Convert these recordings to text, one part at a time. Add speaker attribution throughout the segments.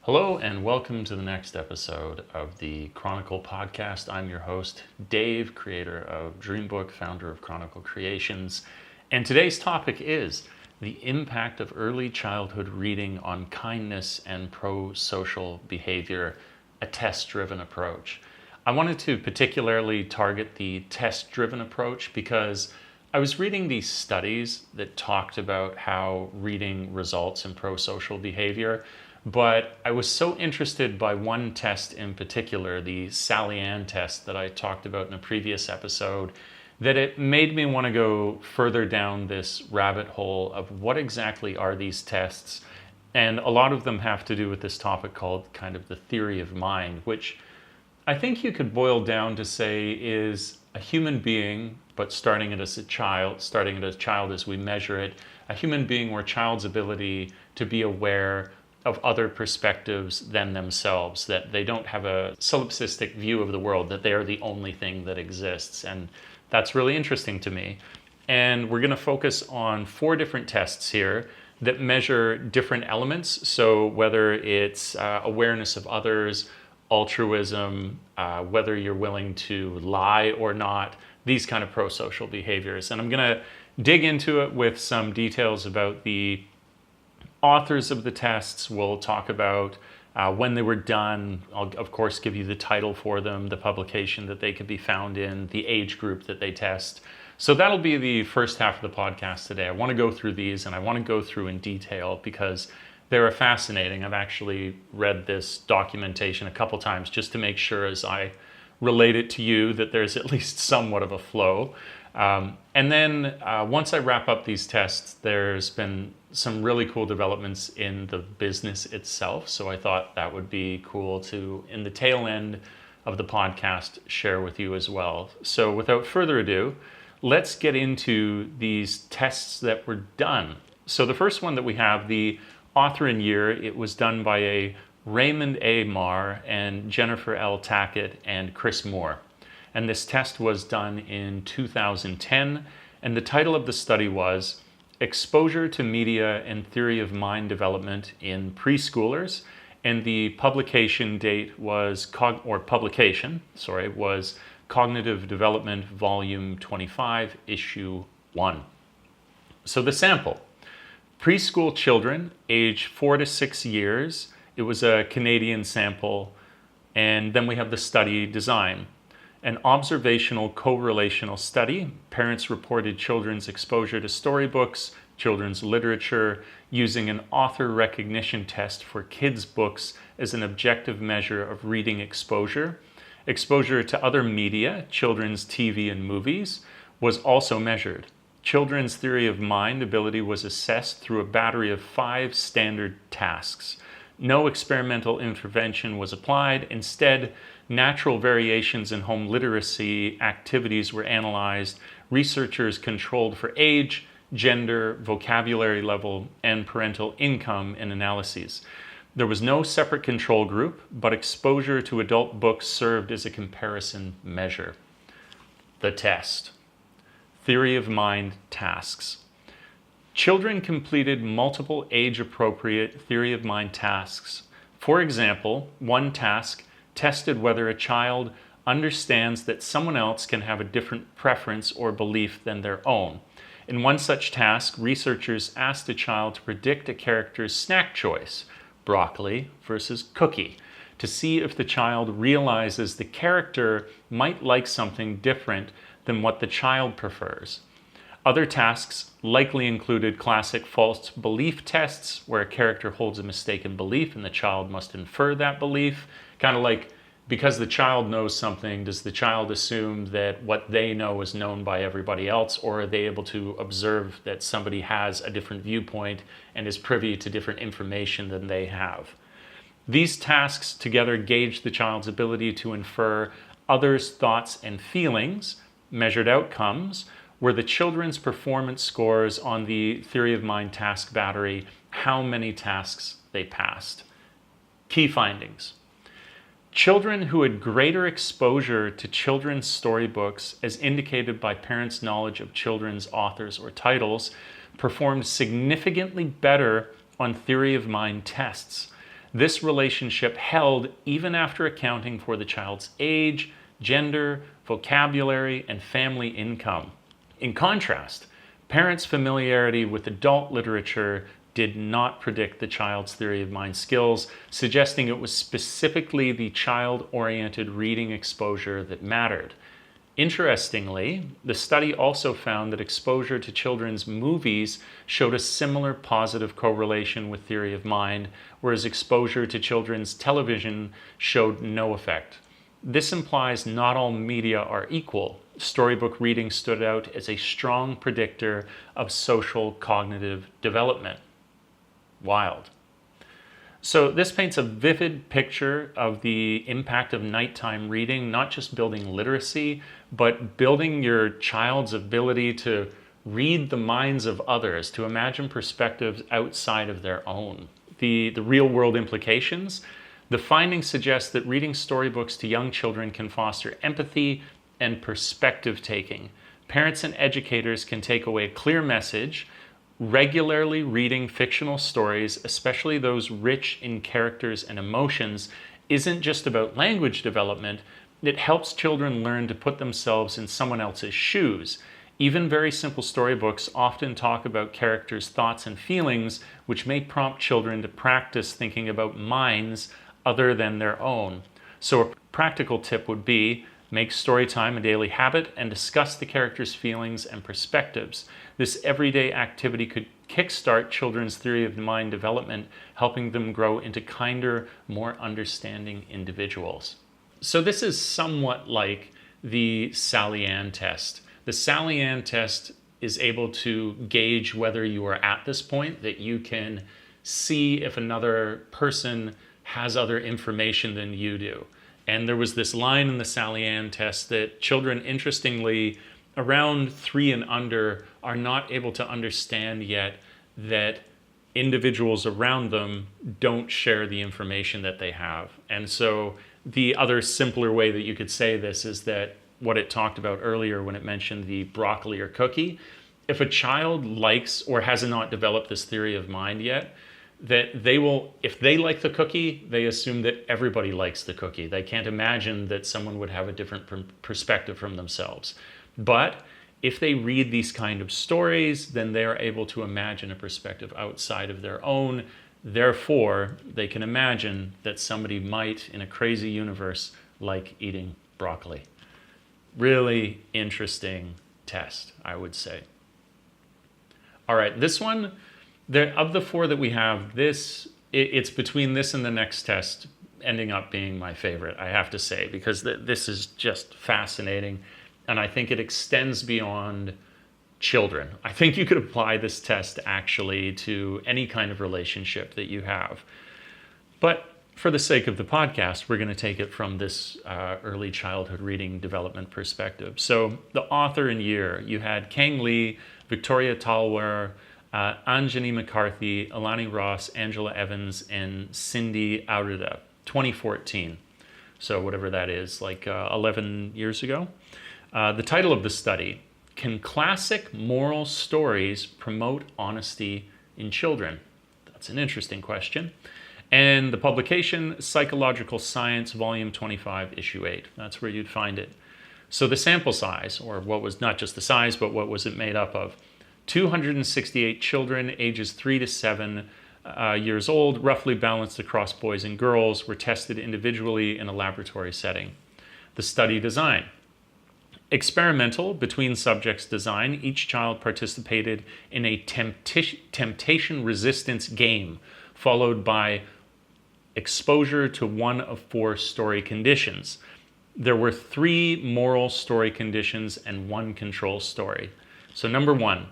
Speaker 1: Hello and welcome to the next episode of the Chronicle podcast. I'm your host, Dave, creator of Dreambook, founder of Chronicle Creations. And today's topic is the impact of early childhood reading on kindness and pro-social behavior, a test-driven approach. I wanted to particularly target the test-driven approach because I was reading these studies that talked about how reading results in pro-social behavior. But I was so interested by one test in particular, the Sally Ann test that I talked about in a previous episode, that it made me want to go further down this rabbit hole of what exactly are these tests. And a lot of them have to do with this topic called kind of the theory of mind, which I think you could boil down to say is a human being, but starting it as a child as we measure it, a human being or a child's ability to be aware of other perspectives than themselves, that they don't have a solipsistic view of the world, that they are the only thing that exists. And that's really interesting to me. And we're going to focus on 4 different tests here that measure different elements. So whether it's awareness of others, altruism, whether you're willing to lie or not, these kind of pro-social behaviors. And I'm going to dig into it with some details about the authors of the tests. We'll talk about when they were done. I'll, of course, give you the title for them, the publication that they could be found in, the age group that they test. So that'll be the first half of the podcast today. I want to go through these, and I want to go through in detail because they're fascinating. I've actually read this documentation a couple times just to make sure as I relate it to you that there's at least somewhat of a flow. And then once I wrap up these tests, there's been some really cool developments in the business itself. So I thought that would be cool to, in the tail end of the podcast, share with you as well. So without further ado, let's get into these tests that were done. So the first one that we have, the author and year, it was done by a Raymond A. Marr and Jennifer L. Tackett and Chris Moore. And this test was done in 2010. And the title of the study was Exposure to Media and Theory of Mind Development in Preschoolers. And the publication date was, was Cognitive Development Volume 25, Issue 1. So the sample, preschool children, age 4 to 6 years. It was a Canadian sample. And then we have the study design. An observational correlational study. Parents reported children's exposure to storybooks, children's literature, using an author recognition test for kids' books as an objective measure of reading exposure. Exposure to other media, children's TV and movies, was also measured. Children's theory of mind ability was assessed through a battery of 5 standard tasks. No experimental intervention was applied. Instead, natural variations in home literacy activities were analyzed. Researchers controlled for age, gender, vocabulary level, and parental income in analyses. There was no separate control group, but exposure to adult books served as a comparison measure. The test. Theory of mind tasks. Children completed multiple age-appropriate theory of mind tasks. For example, one task tested whether a child understands that someone else can have a different preference or belief than their own. In one such task, researchers asked a child to predict a character's snack choice, broccoli versus cookie, to see if the child realizes the character might like something different than what the child prefers. Other tasks likely included classic false belief tests, where a character holds a mistaken belief and the child must infer that belief. Kind of like, because the child knows something, does the child assume that what they know is known by everybody else, or are they able to observe that somebody has a different viewpoint and is privy to different information than they have? These tasks together gauge the child's ability to infer others' thoughts and feelings. Measured outcomes were the children's performance scores on the theory of mind task battery, how many tasks they passed. Key findings. Children who had greater exposure to children's storybooks, as indicated by parents' knowledge of children's authors or titles, performed significantly better on theory of mind tests. This relationship held even after accounting for the child's age, gender, vocabulary, and family income. In contrast, parents' familiarity with adult literature did not predict the child's theory of mind skills, suggesting it was specifically the child-oriented reading exposure that mattered. Interestingly, the study also found that exposure to children's movies showed a similar positive correlation with theory of mind, whereas exposure to children's television showed no effect. This implies not all media are equal. Storybook reading stood out as a strong predictor of social cognitive development. Wild. So this paints a vivid picture of the impact of nighttime reading, not just building literacy, but building your child's ability to read the minds of others, to imagine perspectives outside of their own. The real-world implications. The findings suggest that reading storybooks to young children can foster empathy and perspective-taking. Parents and educators can take away a clear message. Regularly reading fictional stories, especially those rich in characters and emotions, isn't just about language development. It helps children learn to put themselves in someone else's shoes. Even very simple storybooks often talk about characters' thoughts and feelings, which may prompt children to practice thinking about minds other than their own. So a practical tip would be, make storytime a daily habit and discuss the characters' feelings and perspectives. This everyday activity could kickstart children's theory of mind development, helping them grow into kinder, more understanding individuals. So this is somewhat like the Sally-Ann test. The Sally-Ann test is able to gauge whether you are at this point, that you can see if another person has other information than you do. And there was this line in the Sally-Ann test that children, interestingly, around 3 and under, are not able to understand yet that individuals around them don't share the information that they have. And so the other simpler way that you could say this is that what it talked about earlier when it mentioned the broccoli or cookie, if a child likes or has not developed this theory of mind yet, that they will, if they like the cookie, they assume that everybody likes the cookie. They can't imagine that someone would have a different perspective from themselves. But if they read these kind of stories, then they are able to imagine a perspective outside of their own. Therefore, they can imagine that somebody might, in a crazy universe, like eating broccoli. Really interesting test, I would say. All right, this one, of the 4 that we have, it's between this and the next test ending up being my favorite, I have to say, because this is just fascinating. And I think it extends beyond children. I think you could apply this test actually to any kind of relationship that you have. But for the sake of the podcast, we're going to take it from this early childhood reading development perspective. So the author and year, you had Kang Lee, Victoria Talwar, Anjani McCarthy, Alani Ross, Angela Evans, and Cindy Aruda, 2014. So whatever that is, like 11 years ago. The title of the study, Can Classic Moral Stories Promote Honesty in Children? That's an interesting question. And the publication, Psychological Science, Volume 25, Issue 8. That's where you'd find it. So the sample size, or what was not just the size, but what was it made up of? 268 children, ages 3 to 7 years old, roughly balanced across boys and girls, were tested individually in a laboratory setting. The study design. Experimental, between subjects design, each child participated in a temptation resistance game, followed by exposure to one of 4 story conditions. There were 3 moral story conditions and 1 control story. So number 1,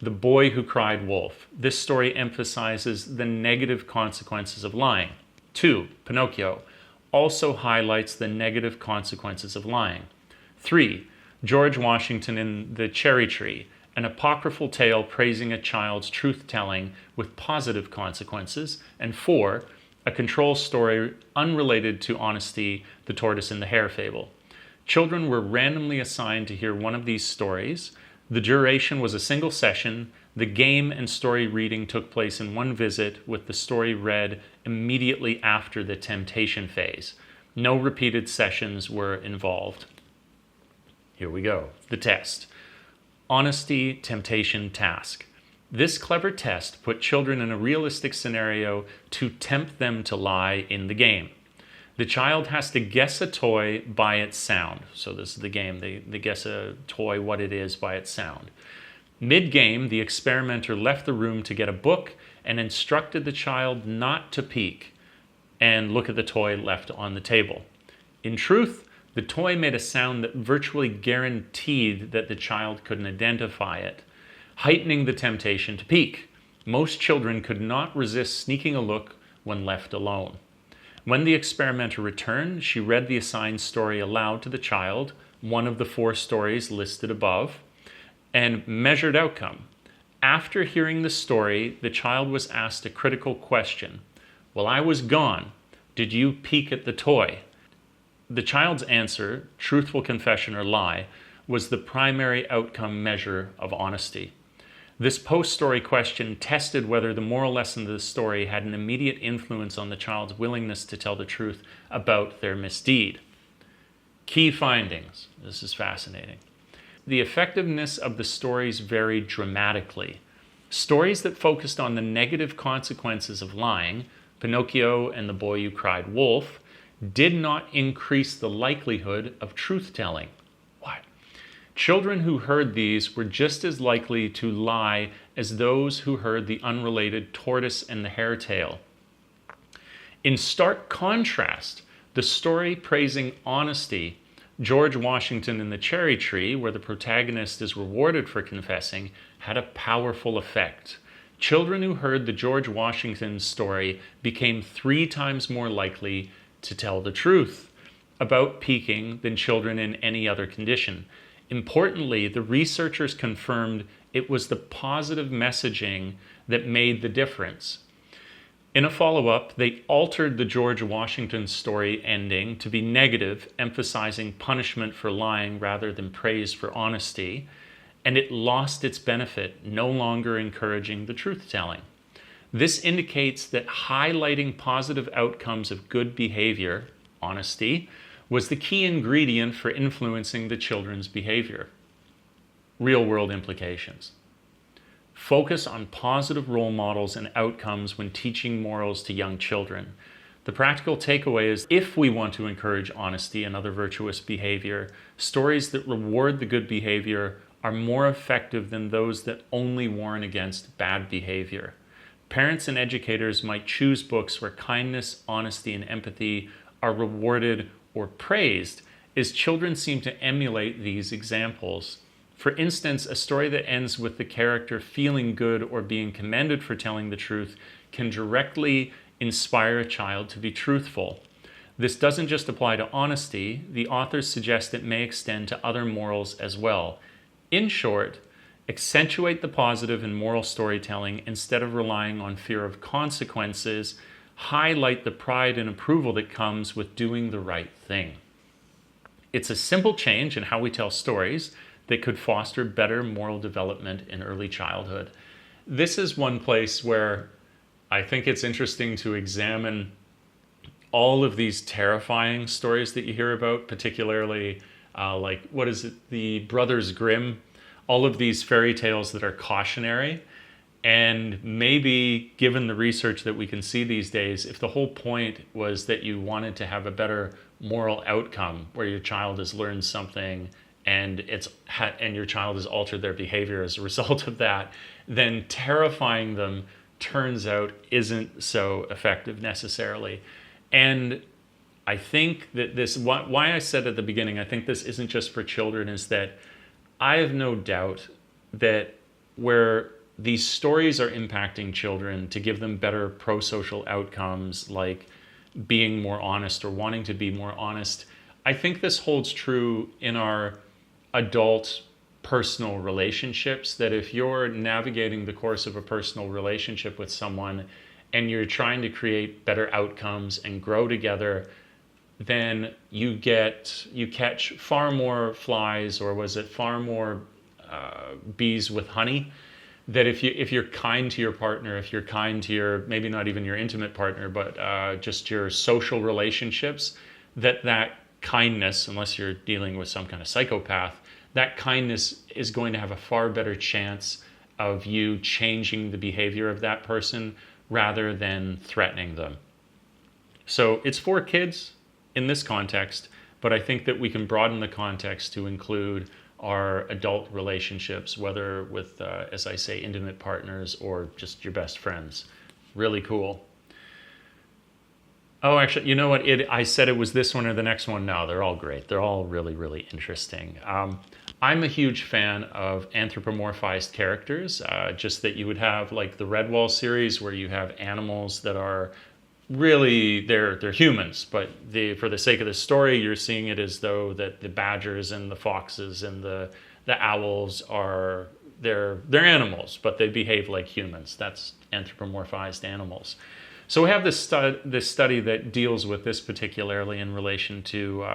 Speaker 1: The Boy Who Cried Wolf. This story emphasizes the negative consequences of lying. 2, Pinocchio, also highlights the negative consequences of lying. 3, George Washington in The Cherry Tree, an apocryphal tale praising a child's truth-telling with positive consequences. And 4, a control story unrelated to honesty, The Tortoise and the Hare fable. Children were randomly assigned to hear one of these stories. The duration was a single session. The game and story reading took place in one visit, with the story read immediately after the temptation phase. No repeated sessions were involved. Here we go. The test. Honesty, temptation, task. This clever test put children in a realistic scenario to tempt them to lie in the game. The child has to guess a toy by its sound. So this is the game. They guess a toy, what it is, by its sound. Mid-game, the experimenter left the room to get a book and instructed the child not to peek and look at the toy left on the table. In truth, the toy made a sound that virtually guaranteed that the child couldn't identify it, heightening the temptation to peek. Most children could not resist sneaking a look when left alone. When the experimenter returned, she read the assigned story aloud to the child, one of the 4 stories listed above, and measured outcome. After hearing the story, the child was asked a critical question. While I was gone, did you peek at the toy? The child's answer, truthful confession or lie, was the primary outcome measure of honesty. This post-story question tested whether the moral lesson of the story had an immediate influence on the child's willingness to tell the truth about their misdeed. Key findings. This is fascinating. The effectiveness of the stories varied dramatically. Stories that focused on the negative consequences of lying, Pinocchio and the Boy Who Cried Wolf, did not increase the likelihood of truth-telling. What? Children who heard these were just as likely to lie as those who heard the unrelated Tortoise and the Hare tale. In stark contrast, the story praising honesty, George Washington and the Cherry Tree, where the protagonist is rewarded for confessing, had a powerful effect. Children who heard the George Washington story became 3 times more likely to tell the truth about peeking than children in any other condition. Importantly, the researchers confirmed it was the positive messaging that made the difference. In a follow-up, they altered the George Washington story ending to be negative, emphasizing punishment for lying rather than praise for honesty, and it lost its benefit, no longer encouraging the truth-telling. This indicates that highlighting positive outcomes of good behavior, honesty, was the key ingredient for influencing the children's behavior. Real-world implications. Focus on positive role models and outcomes when teaching morals to young children. The practical takeaway is, if we want to encourage honesty and other virtuous behavior, stories that reward the good behavior are more effective than those that only warn against bad behavior. Parents and educators might choose books where kindness, honesty, and empathy are rewarded or praised, as children seem to emulate these examples. For instance, a story that ends with the character feeling good or being commended for telling the truth can directly inspire a child to be truthful. This doesn't just apply to honesty. The authors suggest it may extend to other morals as well. In short, accentuate the positive in moral storytelling instead of relying on fear of consequences. Highlight the pride and approval that comes with doing the right thing. It's a simple change in how we tell stories that could foster better moral development in early childhood. This is one place where I think it's interesting to examine all of these terrifying stories that you hear about, particularly the Brothers Grimm, all of these fairy tales that are cautionary. And maybe, given the research that we can see these days, if the whole point was that you wanted to have a better moral outcome where your child has learned something and your child has altered their behavior as a result of that, then terrifying them turns out isn't so effective necessarily. And I think that why I said at the beginning, I think this isn't just for children, is that I have no doubt that where these stories are impacting children to give them better pro-social outcomes, like being more honest or wanting to be more honest, I think this holds true in our adult personal relationships, that if you're navigating the course of a personal relationship with someone and you're trying to create better outcomes and grow together, then you catch far more flies, or was it far more bees with honey, that if you're kind to your partner, if you're kind to your, maybe not even your intimate partner, but just your social relationships, that kindness, unless you're dealing with some kind of psychopath, that kindness is going to have a far better chance of you changing the behavior of that person rather than threatening them. So it's for kids in this context, but I think that we can broaden the context to include our adult relationships, whether with, as I say, intimate partners or just your best friends. Really cool. Oh, actually, you know what? I said it was this one or the next one. No, they're all great. They're all really, really interesting. I'm a huge fan of anthropomorphized characters, just that you would have like the Redwall series where you have animals that are really, they're humans, but for the sake of the story, you're seeing it as though that the badgers and the foxes and the owls are, they're animals, but they behave like humans. That's anthropomorphized animals. So we have this study that deals with this particularly in relation to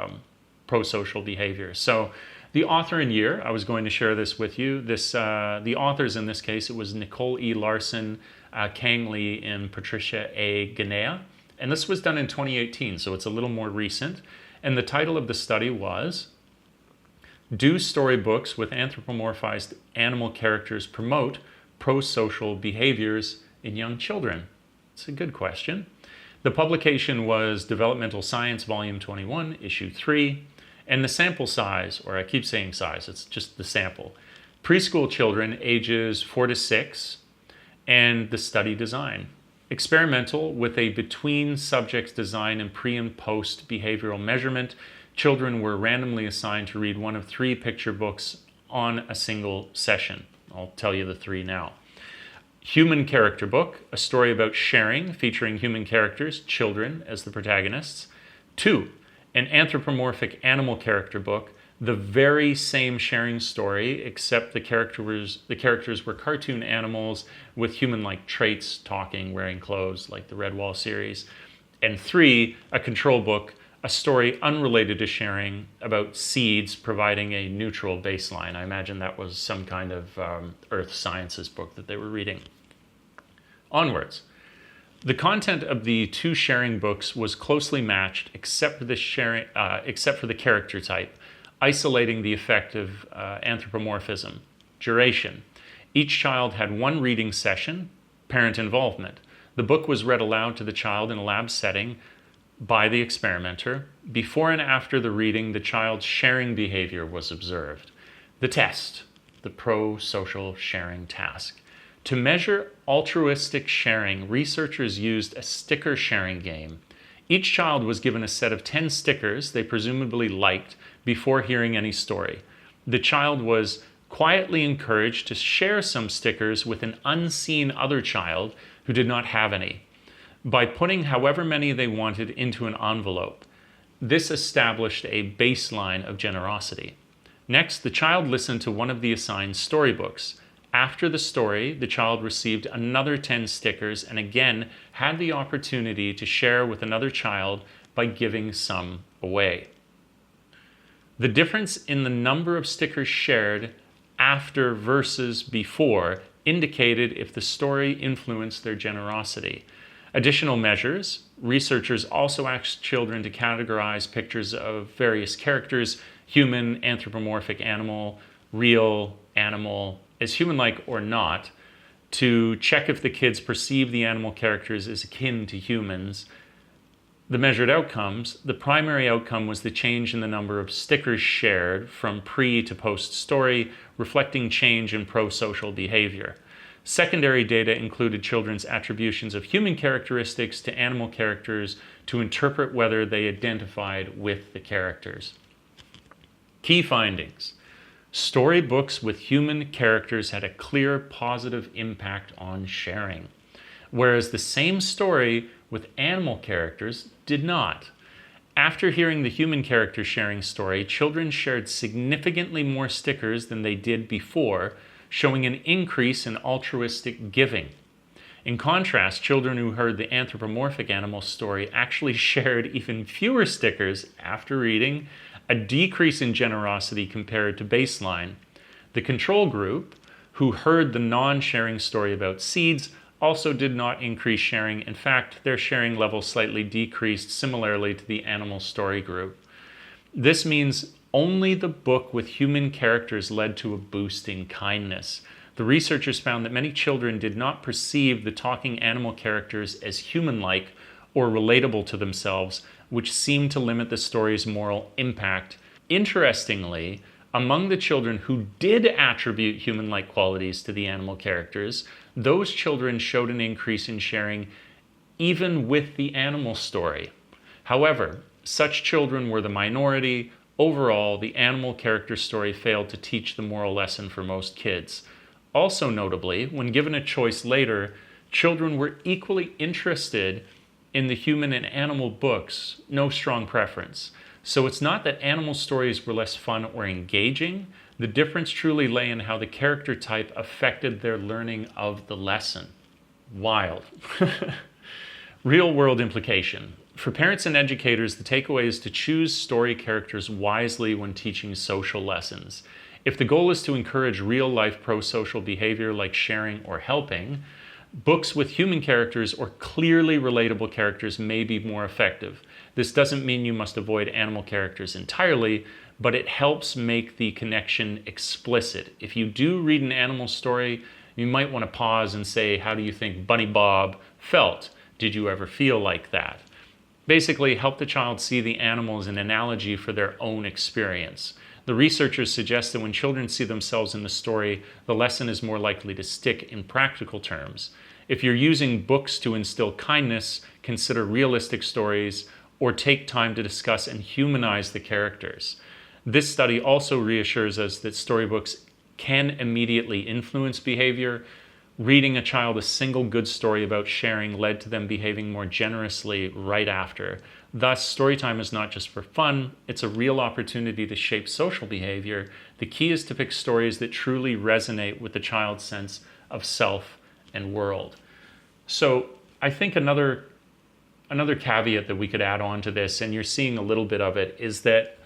Speaker 1: pro-social behavior. So the author and year, I was going to share this with you. The authors in this case, it was Nicole E. Larsen, Kang Lee, and Patricia A. Ganea. And this was done in 2018, so it's a little more recent. And the title of the study was, Do Storybooks with Anthropomorphized Animal Characters Promote Pro-Social Behaviors in Young Children? It's a good question. The publication was Developmental Science, Volume 21, Issue 3. And the sample size, or I keep saying size, it's just the sample. Preschool children ages 4 to 6, and the study design. Experimental with a between subjects design and pre and post behavioral measurement. Children were randomly assigned to read one of 3 picture books on a single session. I'll tell you the 3 now. Human character book, a story about sharing featuring human characters, children as the protagonists. 2, an anthropomorphic animal character book, the very same sharing story, except the characters were cartoon animals with human-like traits, talking, wearing clothes, like the Redwall series. And 3, a control book, a story unrelated to sharing about seeds providing a neutral baseline. I imagine that was some kind of earth sciences book that they were reading. Onwards. The content of the 2 sharing books was closely matched except for the character type, isolating the effect of anthropomorphism. Duration. Each child had 1 reading session, parent involvement. The book was read aloud to the child in a lab setting by the experimenter. Before and after the reading, the child's sharing behavior was observed. The test, the pro-social sharing task. To measure altruistic sharing, researchers used a sticker sharing game. Each child was given a set of 10 stickers they presumably liked before hearing any story. The child was quietly encouraged to share some stickers with an unseen other child who did not have any, by putting however many they wanted into an envelope. This established a baseline of generosity. Next, the child listened to one of the assigned storybooks. After the story, the child received another 10 stickers and again had the opportunity to share with another child by giving some away. The difference in the number of stickers shared after versus before indicated if the story influenced their generosity. Additional measures, researchers also asked children to categorize pictures of various characters, human, anthropomorphic animal, real animal, as human-like or not, to check if the kids perceive the animal characters as akin to humans. The measured outcomes, the primary outcome was the change in the number of stickers shared from pre to post story, reflecting change in pro-social behavior. Secondary data included children's attributions of human characteristics to animal characters to interpret whether they identified with the characters. Key findings. Storybooks with human characters had a clear positive impact on sharing, whereas the same story with animal characters did not. After hearing the human character sharing story, children shared significantly more stickers than they did before, showing an increase in altruistic giving. In contrast, children who heard the anthropomorphic animal story actually shared even fewer stickers after reading, a decrease in generosity compared to baseline. The control group, who heard the non-sharing story about seeds also did not increase sharing. In fact, their sharing level slightly decreased, similarly to the animal story group. This means only the book with human characters led to a boost in kindness. The researchers found that many children did not perceive the talking animal characters as human-like or relatable to themselves, which seemed to limit the story's moral impact. Interestingly, among the children who did attribute human-like qualities to the animal characters, those children showed an increase in sharing even with the animal story. However, such children were the minority. Overall, the animal character story failed to teach the moral lesson for most kids. Also notably, when given a choice later, children were equally interested in the human and animal books, no strong preference. So it's not that animal stories were less fun or engaging. The difference truly lay in how the character type affected their learning of the lesson. Wild. Real world implication. For parents and educators, the takeaway is to choose story characters wisely when teaching social lessons. If the goal is to encourage real-life pro-social behavior like sharing or helping, books with human characters or clearly relatable characters may be more effective. This doesn't mean you must avoid animal characters entirely, but it helps make the connection explicit. If you do read an animal story, you might want to pause and say, how do you think Bunny Bob felt? Did you ever feel like that? Basically, help the child see the animal as an analogy for their own experience. The researchers suggest that when children see themselves in the story, the lesson is more likely to stick in practical terms. If you're using books to instill kindness, consider realistic stories or take time to discuss and humanize the characters. This study also reassures us that storybooks can immediately influence behavior. Reading a child a single good story about sharing led to them behaving more generously right after. Thus, storytime is not just for fun, it's a real opportunity to shape social behavior. The key is to pick stories that truly resonate with the child's sense of self and world. So I think another caveat that we could add on to this, and you're seeing a little bit of it, is that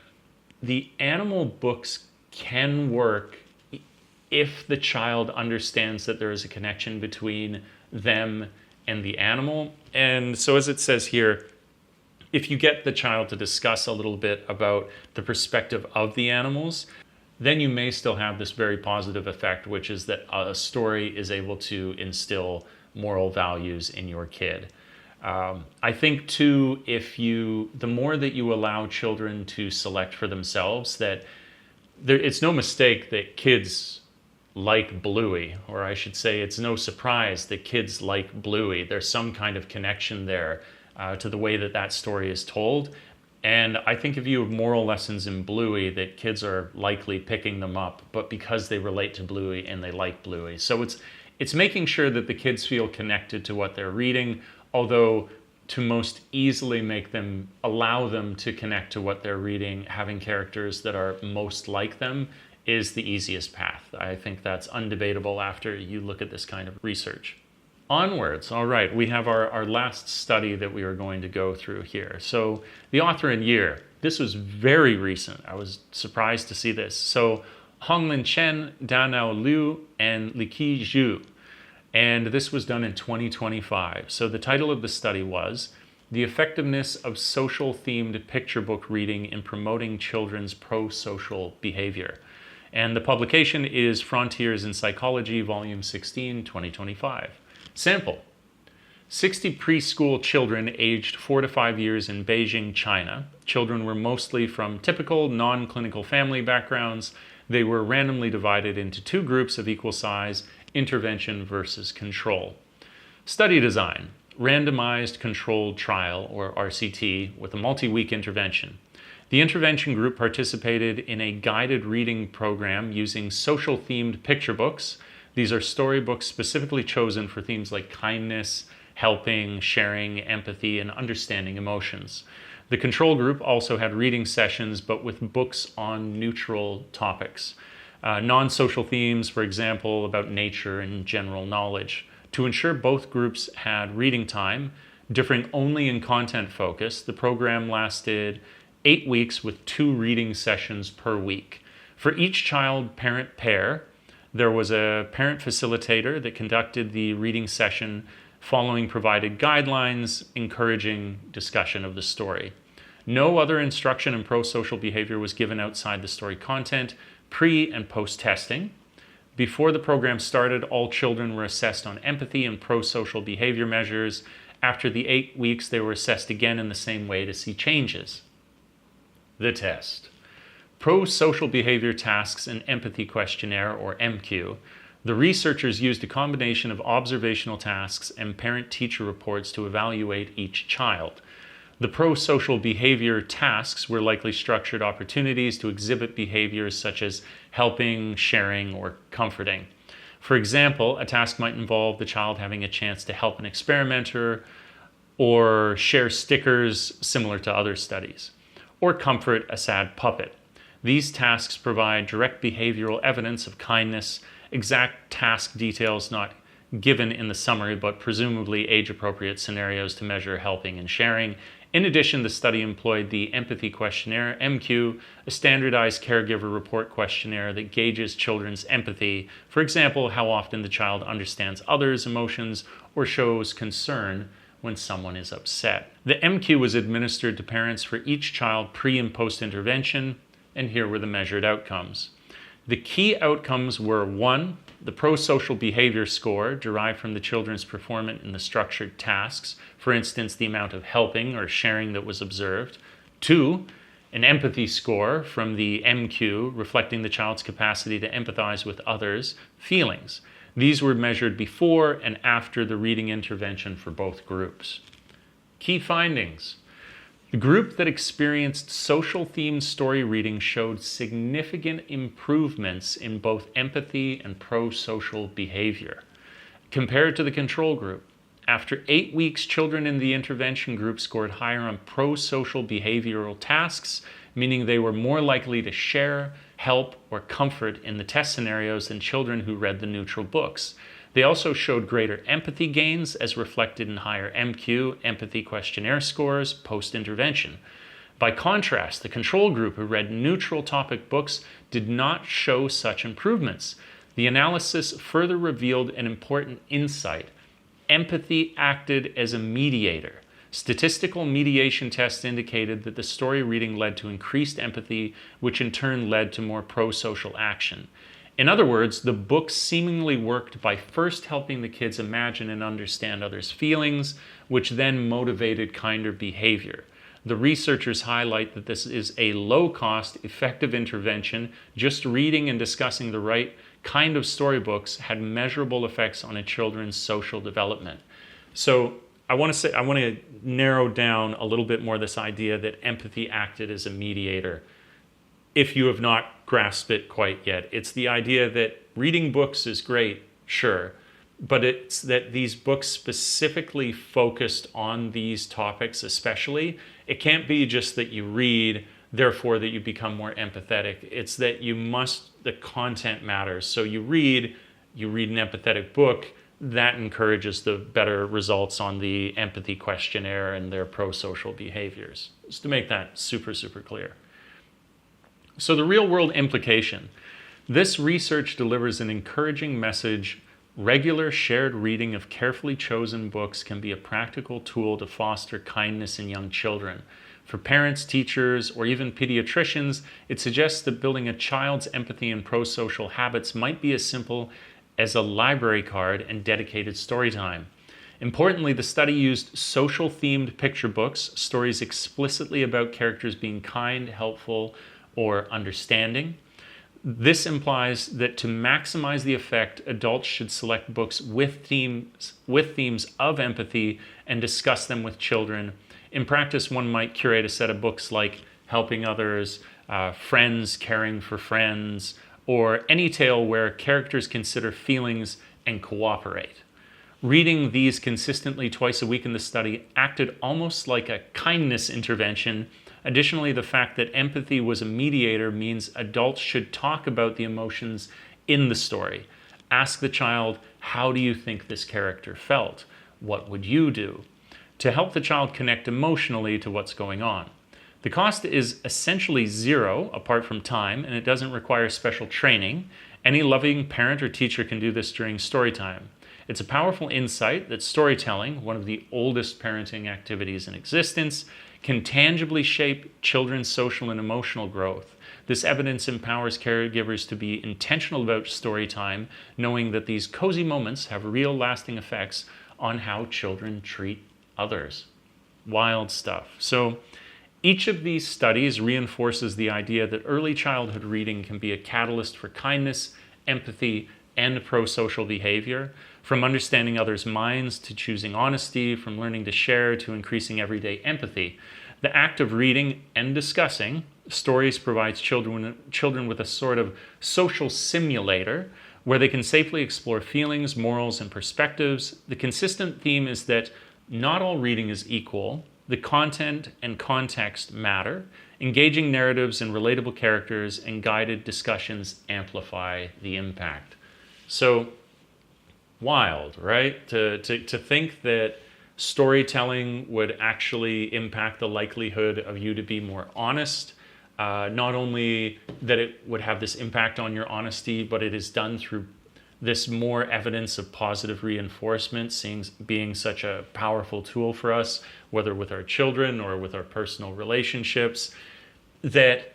Speaker 1: the animal books can work if the child understands that there is a connection between them and the animal. And so as it says here, if you get the child to discuss a little bit about the perspective of the animals, then you may still have this very positive effect, which is that a story is able to instill moral values in your kid. I think too, the more that you allow children to select for themselves, it's no mistake that kids like Bluey, or I should say it's no surprise that kids like Bluey. There's some kind of connection there to the way that story is told. And I think if you have moral lessons in Bluey, that kids are likely picking them up, but because they relate to Bluey and they like Bluey. So it's making sure that the kids feel connected to what they're reading, although to most easily allow them to connect to what they're reading, having characters that are most like them is the easiest path. I think that's undebatable after you look at this kind of research. Onwards, all right, we have our last study that we are going to go through here. So the author and year, this was very recent. I was surprised to see this. So Honglin Chen, Danao Liu, and Liqi Zhu. And this was done in 2025. So the title of the study was The Effectiveness of Social-Themed Picture Book Reading in Promoting Children's Pro-Social Behavior. And the publication is Frontiers in Psychology, Volume 16, 2025. Sample: 60 preschool children aged 4 to 5 years in Beijing, China. Children were mostly from typical non-clinical family backgrounds. They were randomly divided into 2 groups of equal size, intervention versus control. Study design: randomized controlled trial, or RCT, with a multi-week intervention. The intervention group participated in a guided reading program using social-themed picture books. These are storybooks specifically chosen for themes like kindness, helping, sharing, empathy, and understanding emotions. The control group also had reading sessions, but with books on neutral topics. Non-social themes, for example, about nature and general knowledge. To ensure both groups had reading time, differing only in content focus, the program lasted 8 weeks with 2 reading sessions per week. For each child-parent pair, There was a parent facilitator that conducted the reading session following provided guidelines, encouraging discussion of the story. No other instruction in pro-social behavior was given outside the story content, pre- and post-testing. Before the program started, all children were assessed on empathy and pro-social behavior measures. After the 8 weeks, they were assessed again in the same way to see changes. The test. Pro-social behavior tasks and empathy questionnaire, or MQ. The researchers used a combination of observational tasks and parent-teacher reports to evaluate each child. The pro-social behavior tasks were likely structured opportunities to exhibit behaviors such as helping, sharing, or comforting. For example, a task might involve the child having a chance to help an experimenter or share stickers similar to other studies, or comfort a sad puppet. These tasks provide direct behavioral evidence of kindness, exact task details not given in the summary, but presumably age-appropriate scenarios to measure helping and sharing. In addition, the study employed the empathy questionnaire, MQ, a standardized caregiver report questionnaire that gauges children's empathy. For example, how often the child understands others' emotions or shows concern when someone is upset. The MQ was administered to parents for each child pre- and post-intervention, and here were the measured outcomes. The key outcomes were 1, the pro-social behavior score derived from the children's performance in the structured tasks, for instance, the amount of helping or sharing that was observed. 2, an empathy score from the MQ, reflecting the child's capacity to empathize with others' feelings. These were measured before and after the reading intervention for both groups. Key findings. The group that experienced social-themed story reading showed significant improvements in both empathy and pro-social behavior. Compared to the control group, after 8 weeks, children in the intervention group scored higher on pro-social behavioral tasks, meaning they were more likely to share, help, or comfort in the test scenarios than children who read the neutral books. They also showed greater empathy gains as reflected in higher MQ, empathy questionnaire scores, post-intervention. By contrast, the control group who read neutral topic books did not show such improvements. The analysis further revealed an important insight. Empathy acted as a mediator. Statistical mediation tests indicated that the story reading led to increased empathy, which in turn led to more pro-social action. In other words, the book seemingly worked by first helping the kids imagine and understand others' feelings, which then motivated kinder behavior. The researchers highlight that this is a low-cost, effective intervention. Just reading and discussing the right kind of storybooks had measurable effects on a children's social development. So I want to narrow down a little bit more this idea that empathy acted as a mediator. If you have not grasped it quite yet, it's the idea that reading books is great, sure, but it's that these books specifically focused on these topics especially. It can't be just that you read, therefore that you become more empathetic. It's that the content matters. So you read an empathetic book, that encourages the better results on the empathy questionnaire and their pro-social behaviors. Just to make that super, super clear. So the real-world implication. This research delivers an encouraging message. Regular shared reading of carefully chosen books can be a practical tool to foster kindness in young children. For parents, teachers, or even pediatricians, it suggests that building a child's empathy and pro-social habits might be as simple as a library card and dedicated story time. Importantly, the study used social-themed picture books, stories explicitly about characters being kind, helpful, or understanding. This implies that to maximize the effect, adults should select books with themes of empathy and discuss them with children. In practice, one might curate a set of books like Helping Others, Friends Caring for Friends, or any tale where characters consider feelings and cooperate. Reading these consistently twice a week in the study acted almost like a kindness intervention. Additionally, the fact that empathy was a mediator means adults should talk about the emotions in the story. Ask the child, how do you think this character felt? What would you do? To help the child connect emotionally to what's going on. The cost is essentially zero, apart from time, and it doesn't require special training. Any loving parent or teacher can do this during story time. It's a powerful insight that storytelling, one of the oldest parenting activities in existence, can tangibly shape children's social and emotional growth. This evidence empowers caregivers to be intentional about story time, knowing that these cozy moments have real lasting effects on how children treat others. Wild stuff. So each of these studies reinforces the idea that early childhood reading can be a catalyst for kindness, empathy, and pro-social behavior, from understanding others' minds to choosing honesty, from learning to share to increasing everyday empathy. The act of reading and discussing stories provides children with a sort of social simulator where they can safely explore feelings, morals, and perspectives. The consistent theme is that not all reading is equal. The content and context matter. Engaging narratives and relatable characters and guided discussions amplify the impact. So, wild, right? To think that storytelling would actually impact the likelihood of you to be more honest. Not only that it would have this impact on your honesty, but it is done through this more evidence of positive reinforcement being such a powerful tool for us, whether with our children or with our personal relationships, that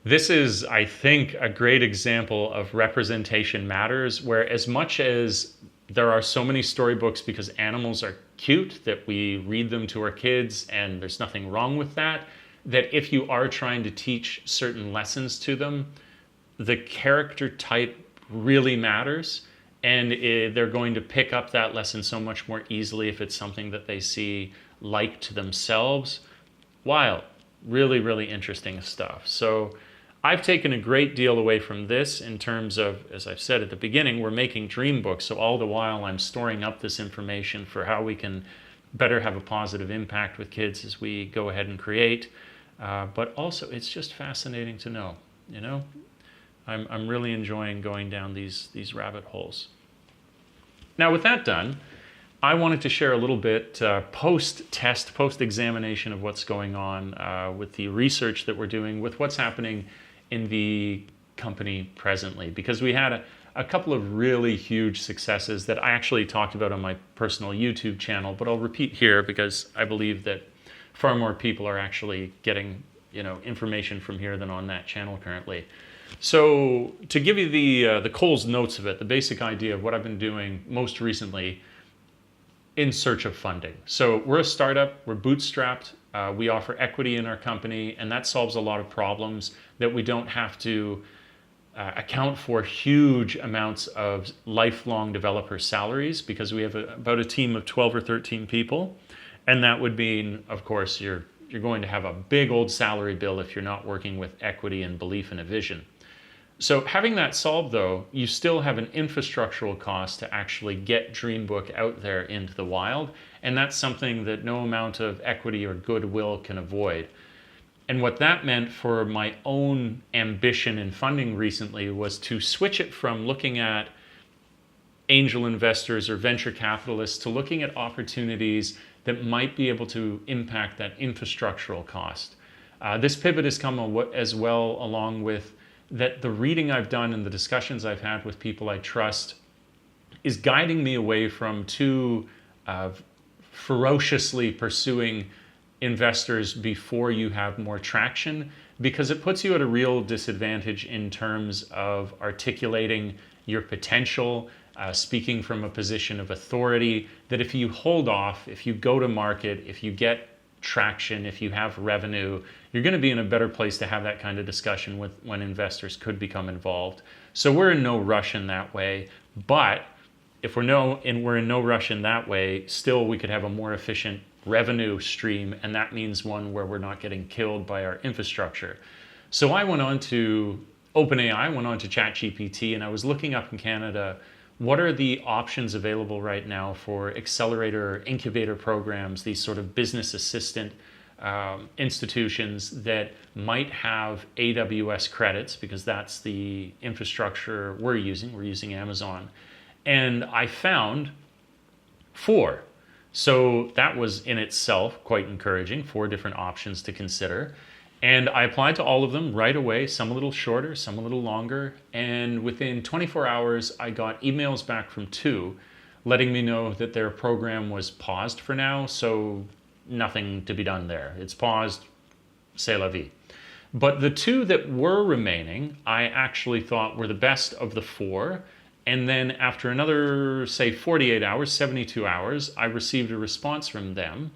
Speaker 1: this is, I think, a great example of representation matters, where as much as there are so many storybooks because animals are cute that we read them to our kids, and there's nothing wrong with that, that if you are trying to teach certain lessons to them, the character type really matters, and they're going to pick up that lesson so much more easily if it's something that they see like to themselves. Wild. Really, really interesting stuff. So I've taken a great deal away from this in terms of, as I've said at the beginning, we're making Dreambook, so all the while I'm storing up this information for how we can better have a positive impact with kids as we go ahead and create. But also, it's just fascinating to know, you know? I'm really enjoying going down these rabbit holes. Now, with that done, I wanted to share a little bit post-test, post-examination of what's going on with the research that we're doing, with what's happening in the company presently, because we had a couple of really huge successes that I actually talked about on my personal YouTube channel, but I'll repeat here because I believe that far more people are actually getting, information from here than on that channel currently. So to give you the Coles notes of it, the basic idea of what I've been doing most recently in search of funding. So we're a startup, we're bootstrapped, we offer equity in our company, and that solves a lot of problems that we don't have to account for huge amounts of lifelong developer salaries, because we have about a team of 12 or 13 people. And that would mean, of course, you're going to have a big old salary bill if you're not working with equity and belief in a vision. So having that solved, though, you still have an infrastructural cost to actually get Dreambook out there into the wild, and that's something that no amount of equity or goodwill can avoid. And what that meant for my own ambition in funding recently was to switch it from looking at angel investors or venture capitalists to looking at opportunities that might be able to impact that infrastructural cost. This pivot has come as well along with that the reading I've done and the discussions I've had with people I trust is guiding me away from too ferociously pursuing investors before you have more traction, because it puts you at a real disadvantage in terms of articulating your potential, speaking from a position of authority, that if you hold off, if you go to market, if you get traction, if you have revenue, you're going to be in a better place to have that kind of discussion with when investors could become involved. So we're in no rush in that way, but if we're in no rush in that way, still we could have a more efficient revenue stream, and that means one where we're not getting killed by our infrastructure. So I went on to OpenAI, went on to ChatGPT, and I was looking up in Canada, what are the options available right now for accelerator or incubator programs, these sort of business assistant institutions that might have AWS credits, because that's the infrastructure we're using Amazon. And I found 4. So that was in itself quite encouraging, 4 different options to consider. And I applied to all of them right away, some a little shorter, some a little longer. And within 24 hours, I got emails back from 2 letting me know that their program was paused for now. So nothing to be done there. It's paused, c'est la vie. But the 2 that were remaining, I actually thought were the best of the 4. And then after another, say, 48 hours, 72 hours, I received a response from them.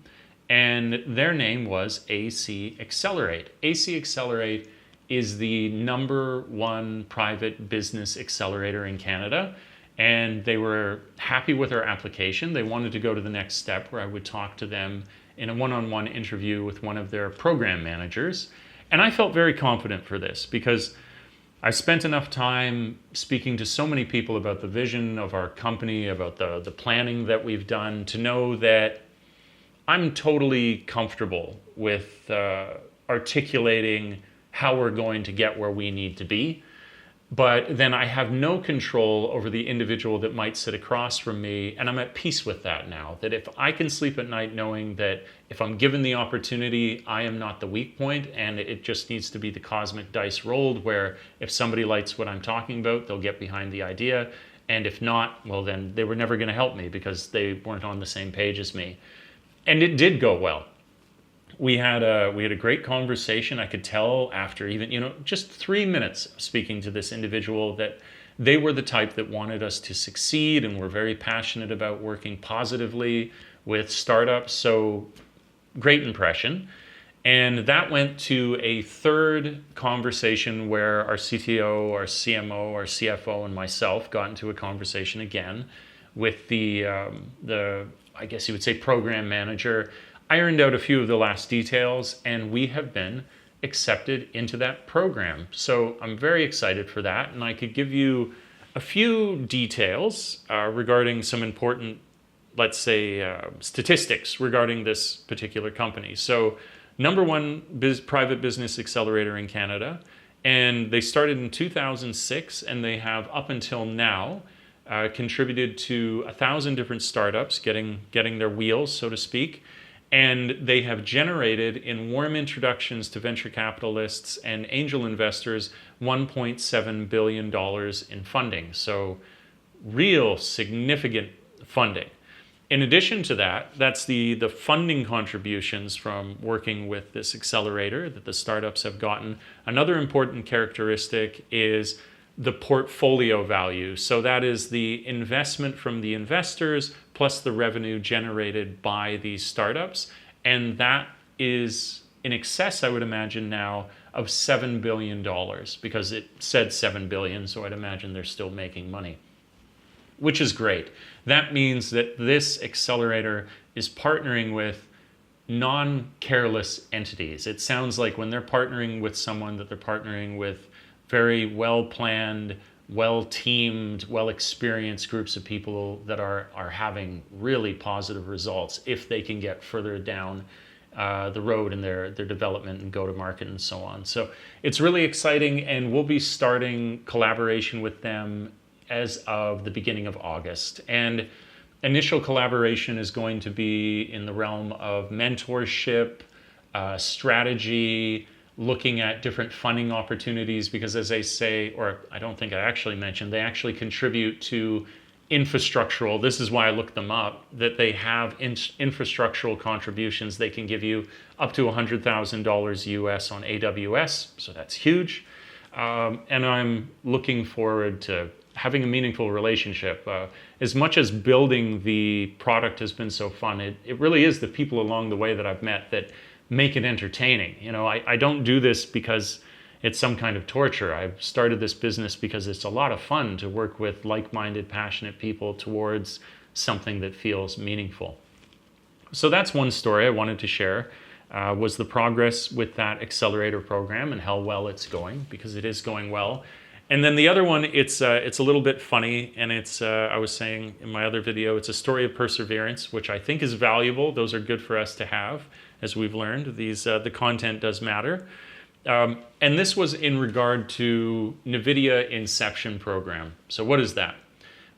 Speaker 1: And their name was AC Accelerate. AC Accelerate is the #1 private business accelerator in Canada. And they were happy with our application. They wanted to go to the next step where I would talk to them in a one-on-one interview with one of their program managers. And I felt very confident for this because I spent enough time speaking to so many people about the vision of our company, about the planning that we've done, to know that I'm totally comfortable with articulating how we're going to get where we need to be. But then I have no control over the individual that might sit across from me, and I'm at peace with that now. That if I can sleep at night knowing that if I'm given the opportunity, I am not the weak point, and it just needs to be the cosmic dice rolled, where if somebody likes what I'm talking about, they'll get behind the idea, and if not, well then they were never going to help me because they weren't on the same page as me. And it did go well. We had a great conversation. I could tell after even, just 3 minutes of speaking to this individual that they were the type that wanted us to succeed and were very passionate about working positively with startups. So great impression. And that went to a third conversation where our CTO, our CMO, our CFO, and myself got into a conversation again with the I guess you would say program manager. Ironed out a few of the last details, and we have been accepted into that program. So I'm very excited for that, and I could give you a few details regarding some important, let's say, statistics regarding this particular company. So #1 private business accelerator in Canada, and they started in 2006, and they have up until now contributed to 1,000 different startups getting their wheels, so to speak. And they have generated, in warm introductions to venture capitalists and angel investors, $1.7 billion in funding. So real significant funding. In addition to that, that's the funding contributions from working with this accelerator that the startups have gotten. Another important characteristic is the portfolio value. So that is the investment from the investors plus the revenue generated by these startups. And that is in excess, I would imagine now, of $7 billion because it said $7 billion, so I'd imagine they're still making money, which is great. That means that this accelerator is partnering with non-careless entities. It sounds like when they're partnering with someone that they're partnering with very well-planned, well-teamed, well-experienced groups of people that are having really positive results if they can get further down the road in their development and go-to-market and so on. So it's really exciting, and we'll be starting collaboration with them as of the beginning of August. And initial collaboration is going to be in the realm of mentorship, strategy, looking at different funding opportunities, because as they say, or I don't think I actually mentioned, they actually contribute to infrastructural, this is why I looked them up, that they have infrastructural contributions. They can give you up to $100,000 US on AWS, so that's huge. And I'm looking forward to having a meaningful relationship. As much as building the product has been so fun, it really is the people along the way that I've met that make it entertaining. I don't do this because it's some kind of torture. I've started this business because it's a lot of fun to work with like-minded, passionate people towards something that feels meaningful. So that's one story I wanted to share, was the progress with that accelerator program and how well it's going, because it is going well. And then the other one, it's a little bit funny, and it's, I was saying in my other video, it's a story of perseverance, which I think is valuable. Those are good for us to have. As we've learned, the content does matter. And this was in regard to Nvidia Inception program. So what is that?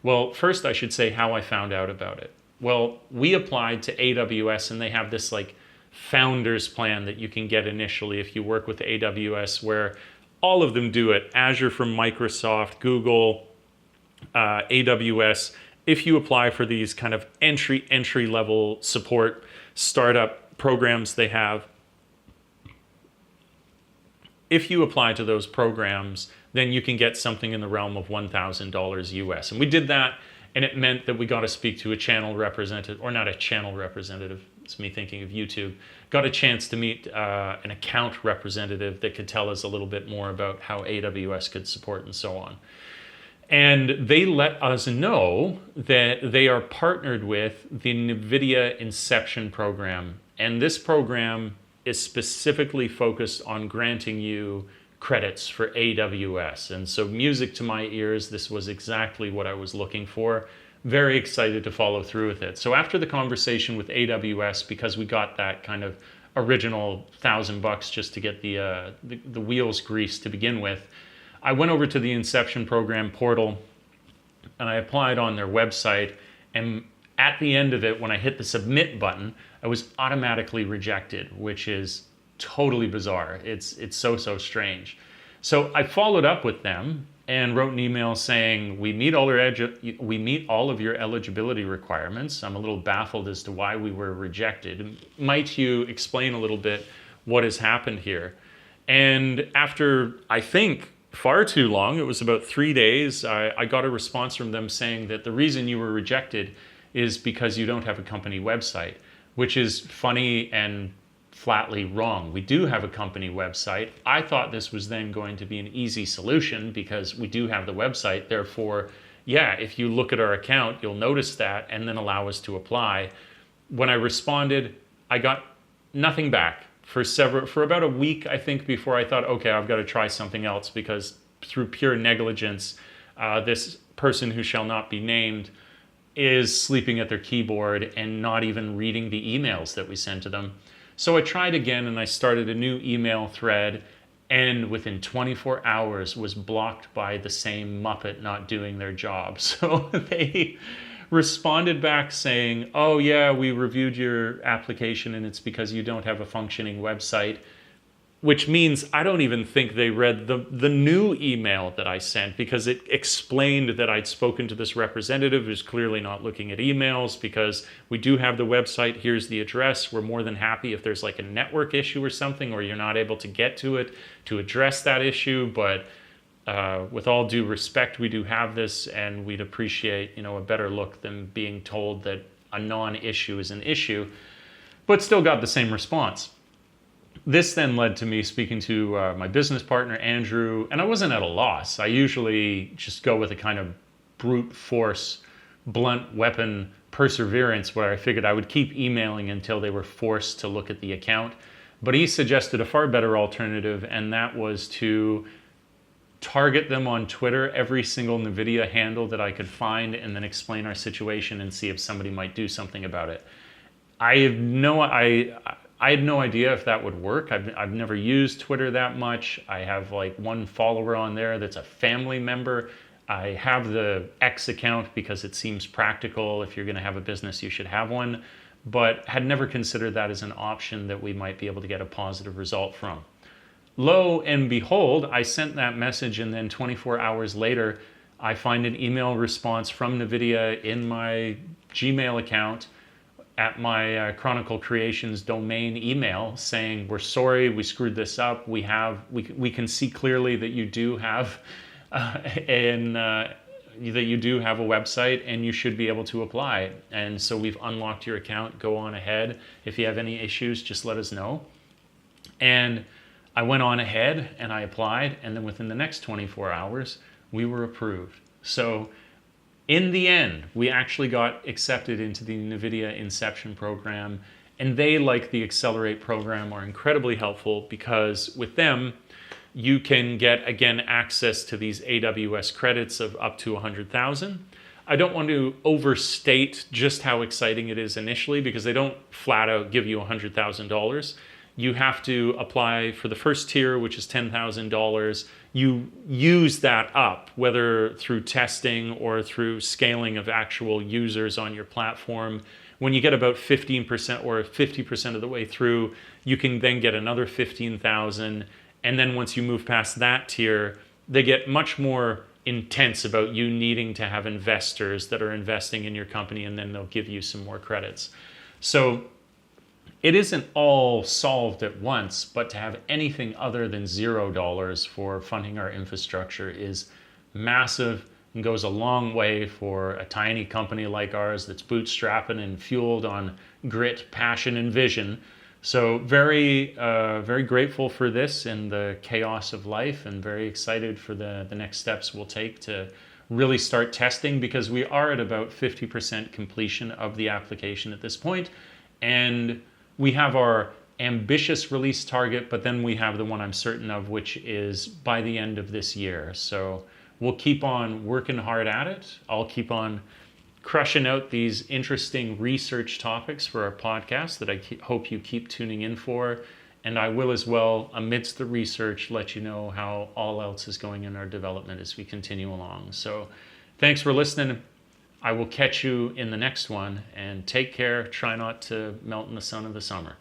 Speaker 1: Well, first I should say how I found out about it. Well, we applied to AWS, and they have this like founder's plan that you can get initially if you work with AWS, where all of them do it. Azure from Microsoft, Google, AWS. If you apply for these kind of entry level support startup programs they have, if you apply to those programs, then you can get something in the realm of $1,000 US. And we did that, and it meant that we got to speak to a channel representative, or not a channel representative, it's me thinking of YouTube, got a chance to meet an account representative that could tell us a little bit more about how AWS could support and so on. And they let us know that they are partnered with the Nvidia Inception program. And this program is specifically focused on granting you credits for AWS. And so, music to my ears, this was exactly what I was looking for. Very excited to follow through with it. So after the conversation with AWS, because we got that kind of original $1,000 just to get the wheels greased to begin with, I went over to the Inception program portal and I applied on their website. And at the end of it, when I hit the submit button, I was automatically rejected, which is totally bizarre. It's so strange. So I followed up with them and wrote an email saying, we meet all of your eligibility requirements. I'm a little baffled as to why we were rejected. Might you explain a little bit what has happened here? And after, I think, far too long, it was about 3 days, I got a response from them saying that the reason you were rejected is because you don't have a company website, which is funny and flatly wrong. We do have a company website. I thought this was then going to be an easy solution because we do have the website. Therefore, yeah, if you look at our account, you'll notice that and then allow us to apply. When I responded, I got nothing back for about a week, I think, before I thought, okay, I've got to try something else, because through pure negligence, this person who shall not be named is sleeping at their keyboard and not even reading the emails that we sent to them. So I tried again and I started a new email thread, and within 24 hours was blocked by the same Muppet not doing their job. So they responded back saying, oh yeah, we reviewed your application and it's because you don't have a functioning website, which means I don't even think they read the new email that I sent, because it explained that I'd spoken to this representative who's clearly not looking at emails, because we do have the website, here's the address. We're more than happy if there's like a network issue or something, or you're not able to get to it, to address that issue. But with all due respect, we do have this, and we'd appreciate, a better look than being told that a non-issue is an issue, but still got the same response. This then led to me speaking to my business partner, Andrew, and I wasn't at a loss. I usually just go with a kind of brute force, blunt weapon perseverance, where I figured I would keep emailing until they were forced to look at the account. But he suggested a far better alternative, and that was to target them on Twitter, every single Nvidia handle that I could find, and then explain our situation and see if somebody might do something about it. I had no idea if that would work. I've never used Twitter that much. I have like one follower on there that's a family member. I have the X account because it seems practical. If you're going to have a business, you should have one, but had never considered that as an option that we might be able to get a positive result from. Lo and behold, I sent that message, and then 24 hours later, I find an email response from Nvidia in my Gmail account at my Chronicle Creations domain email saying, we're sorry, we screwed this up. We can see clearly that you do have that you do have a website and you should be able to apply. And so we've unlocked your account. Go on ahead. If you have any issues, just let us know. And I went on ahead and I applied, and then within the next 24 hours, we were approved. So in the end, we actually got accepted into the Nvidia Inception program, and they, like the Accelerate program, are incredibly helpful, because with them, you can get, again, access to these AWS credits of up to 100,000. I don't want to overstate just how exciting it is initially, because they don't flat out give you $100,000. You have to apply for the first tier, which is $10,000. You use that up, whether through testing or through scaling of actual users on your platform. when you get about 15% or 50% of the way through, you can then get another 15,000. And then once you move past that tier, they get much more intense about you needing to have investors that are investing in your company, and then they'll give you some more credits. So it isn't all solved at once, but to have anything other than $0 for funding our infrastructure is massive and goes a long way for a tiny company like ours that's bootstrapping and fueled on grit, passion, and vision. So very grateful for this in the chaos of life, and very excited for the next steps we'll take to really start testing, because we are at about 50% completion of the application at this point. And we have our ambitious release target, but then we have the one I'm certain of, which is by the end of this year. So we'll keep on working hard at it. I'll keep on crushing out these interesting research topics for our podcast that I hope you keep tuning in for. And I will as well, amidst the research, let you know how all else is going in our development as we continue along. So thanks for listening. I will catch you in the next one, and take care. Try not to melt in the sun of the summer.